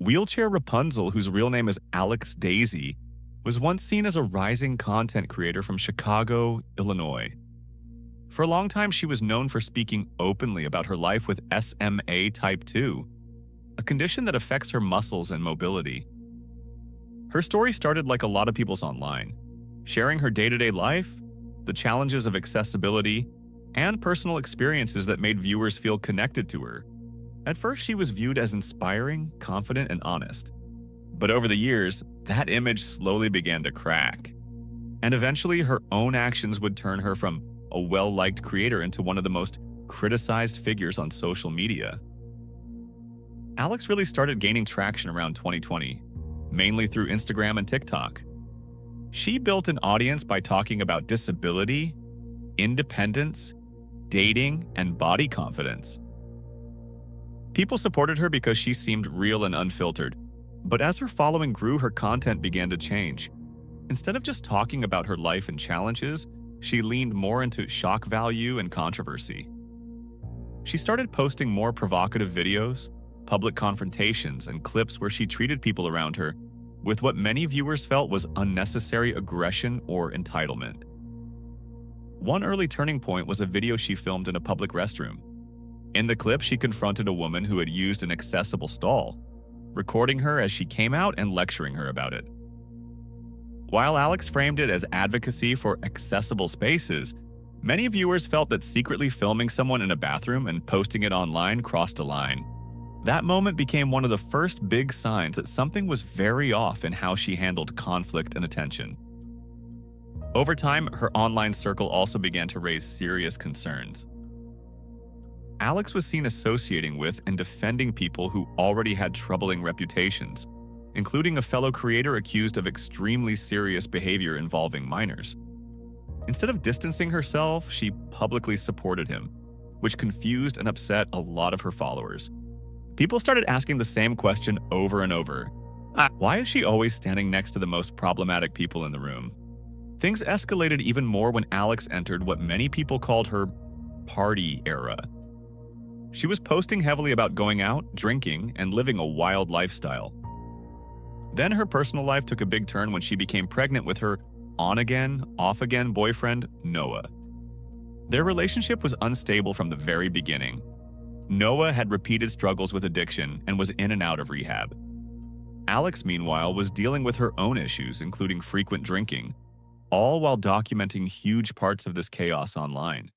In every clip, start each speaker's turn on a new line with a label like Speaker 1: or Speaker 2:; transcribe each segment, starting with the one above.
Speaker 1: Wheelchair Rapunzel, whose real name is Alex Daisy, was once seen as a rising content creator from Chicago, Illinois. For a long time, she was known for speaking openly about her life with SMA type 2, a condition that affects her muscles and mobility. Her story started like a lot of people's online, sharing her day-to-day life, the challenges of accessibility, and personal experiences that made viewers feel connected to her. At first, she was viewed as inspiring, confident, and honest. But over the years, that image slowly began to crack. And eventually, her own actions would turn her from a well-liked creator into one of the most criticized figures on social media. Alex really started gaining traction around 2020, mainly through Instagram and TikTok. She built an audience by talking about disability, independence, dating, and body confidence. People supported her because she seemed real and unfiltered, but as her following grew, her content began to change. Instead of just talking about her life and challenges, she leaned more into shock value and controversy. She started posting more provocative videos, public confrontations, and clips where she treated people around her with what many viewers felt was unnecessary aggression or entitlement. One early turning point was a video she filmed in a public restroom. In the clip, she confronted a woman who had used an accessible stall, recording her as she came out and lecturing her about it. While Alex framed it as advocacy for accessible spaces, many viewers felt that secretly filming someone in a bathroom and posting it online crossed a line. That moment became one of the first big signs that something was very off in how she handled conflict and attention. Over time, her online circle also began to raise serious concerns. Alex was seen associating with and defending people who already had troubling reputations, including a fellow creator accused of extremely serious behavior involving minors. Instead of distancing herself, she publicly supported him, which confused and upset a lot of her followers. People started asking the same question over and over. Why is she always standing next to the most problematic people in the room? Things escalated even more when Alex entered what many people called her party era. She was posting heavily about going out, drinking, and living a wild lifestyle. Then her personal life took a big turn when she became pregnant with her on-again, off-again boyfriend, Noah. Their relationship was unstable from the very beginning. Noah had repeated struggles with addiction and was in and out of rehab. Alex, meanwhile, was dealing with her own issues, including frequent drinking, all while documenting huge parts of this chaos online.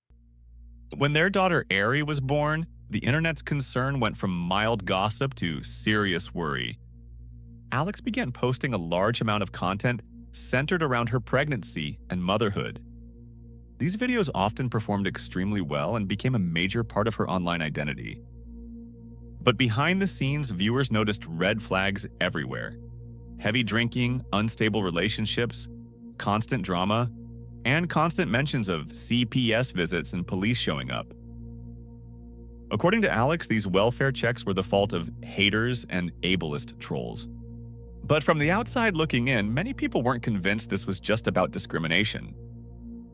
Speaker 1: When their daughter Ari was born, the internet's concern went from mild gossip to serious worry. Alex began posting a large amount of content centered around her pregnancy and motherhood. These videos often performed extremely well and became a major part of her online identity. But behind the scenes, viewers noticed red flags everywhere: heavy drinking, unstable relationships, constant drama, and constant mentions of CPS visits and police showing up. According to Alex, these welfare checks were the fault of haters and ableist trolls. But from the outside looking in, many people weren't convinced this was just about discrimination.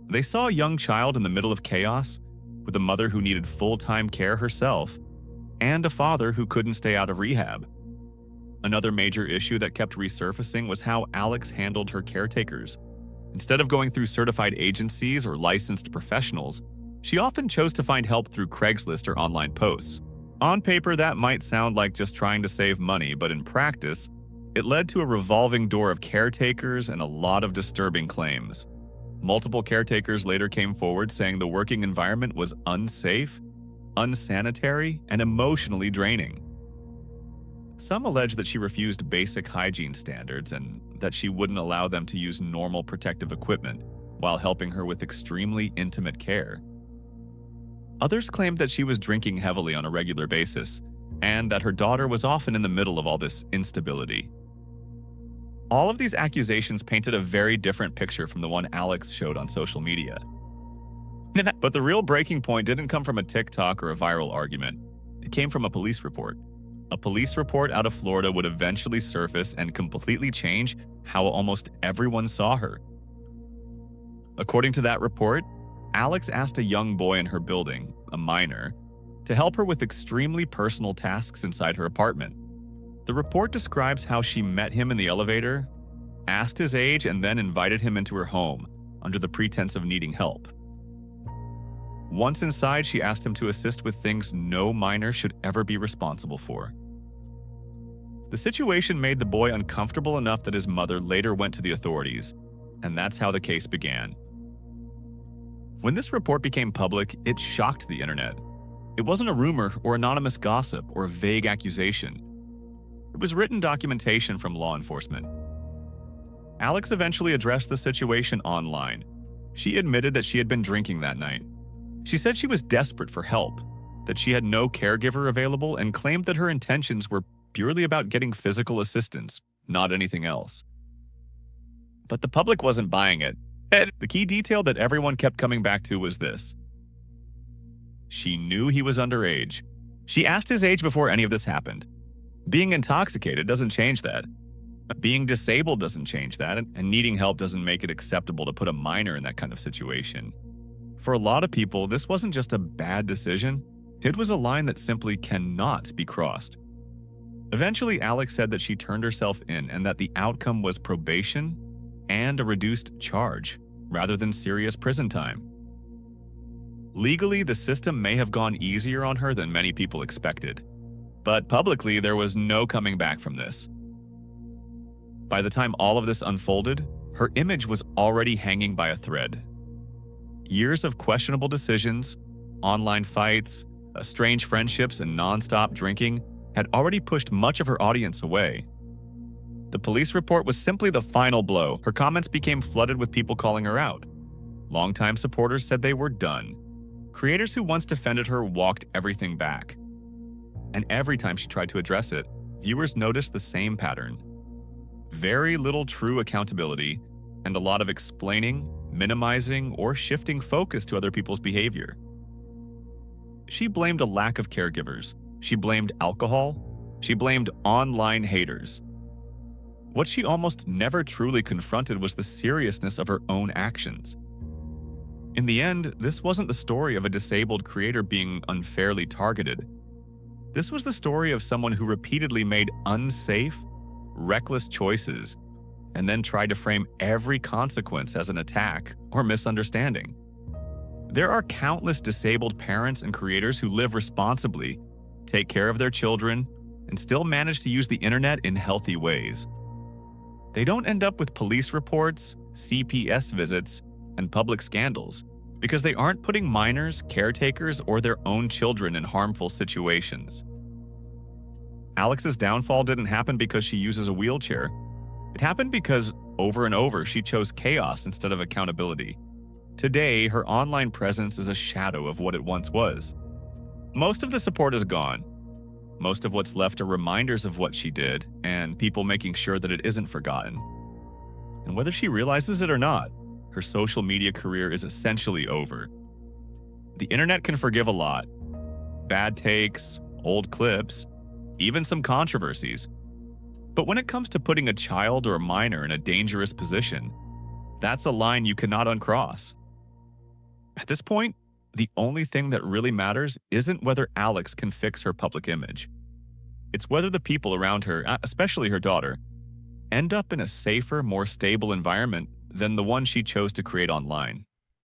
Speaker 1: They saw a young child in the middle of chaos, with a mother who needed full-time care herself, and a father who couldn't stay out of rehab. Another major issue that kept resurfacing was how Alex handled her caretakers. Instead of going through certified agencies or licensed professionals, she often chose to find help through Craigslist or online posts. On paper, that might sound like just trying to save money, but in practice, it led to a revolving door of caretakers and a lot of disturbing claims. Multiple caretakers later came forward saying the working environment was unsafe, unsanitary, and emotionally draining. Some allege that she refused basic hygiene standards and that she wouldn't allow them to use normal protective equipment while helping her with extremely intimate care. Others claimed that she was drinking heavily on a regular basis and that her daughter was often in the middle of all this instability. All of these accusations painted a very different picture from the one Alex showed on social media. But the real breaking point didn't come from a TikTok or a viral argument. It came from a police report. A police report out of Florida would eventually surface and completely change how almost everyone saw her. According to that report, Alex asked a young boy in her building, a minor, to help her with extremely personal tasks inside her apartment. The report describes how she met him in the elevator, asked his age, and then invited him into her home under the pretense of needing help. Once inside, she asked him to assist with things no minor should ever be responsible for. The situation made the boy uncomfortable enough that his mother later went to the authorities, and that's how the case began. When this report became public, it shocked the internet. It wasn't a rumor or anonymous gossip or a vague accusation. It was written documentation from law enforcement. Alex eventually addressed the situation online. She admitted that she had been drinking that night. She said she was desperate for help, that she had no caregiver available, and claimed that her intentions were purely about getting physical assistance, not anything else. But the public wasn't buying it. And the key detail that everyone kept coming back to was this. She knew he was underage. She asked his age before any of this happened. Being intoxicated doesn't change that. Being disabled doesn't change that, and needing help doesn't make it acceptable to put a minor in that kind of situation. For a lot of people, this wasn't just a bad decision. It was a line that simply cannot be crossed. Eventually, Alex said that she turned herself in and that the outcome was probation and a reduced charge, rather than serious prison time. Legally, the system may have gone easier on her than many people expected, but publicly, there was no coming back from this. By the time all of this unfolded, her image was already hanging by a thread. Years of questionable decisions, online fights, strange friendships, and nonstop drinking had already pushed much of her audience away. The police report was simply the final blow. Her comments became flooded with people calling her out. Longtime supporters said they were done. Creators who once defended her walked everything back. And every time she tried to address it, viewers noticed the same pattern. Very little true accountability, and a lot of explaining, minimizing, or shifting focus to other people's behavior. She blamed a lack of caregivers. She blamed alcohol. She blamed online haters. What she almost never truly confronted was the seriousness of her own actions. In the end, this wasn't the story of a disabled creator being unfairly targeted. This was the story of someone who repeatedly made unsafe, reckless choices and then tried to frame every consequence as an attack or misunderstanding. There are countless disabled parents and creators who live responsibly, take care of their children, and still manage to use the internet in healthy ways. They don't end up with police reports, CPS visits, and public scandals because they aren't putting minors, caretakers, or their own children in harmful situations. Alex's downfall didn't happen because she uses a wheelchair. It happened because, over and over, she chose chaos instead of accountability. Today, her online presence is a shadow of what it once was. Most of the support is gone. Most of what's left are reminders of what she did, and people making sure that it isn't forgotten. And whether she realizes it or not, her social media career is essentially over. The internet can forgive a lot. Bad takes, old clips, even some controversies. But when it comes to putting a child or a minor in a dangerous position, that's a line you cannot uncross. At this point, the only thing that really matters isn't whether Alex can fix her public image. It's whether the people around her, especially her daughter, end up in a safer, more stable environment than the one she chose to create online.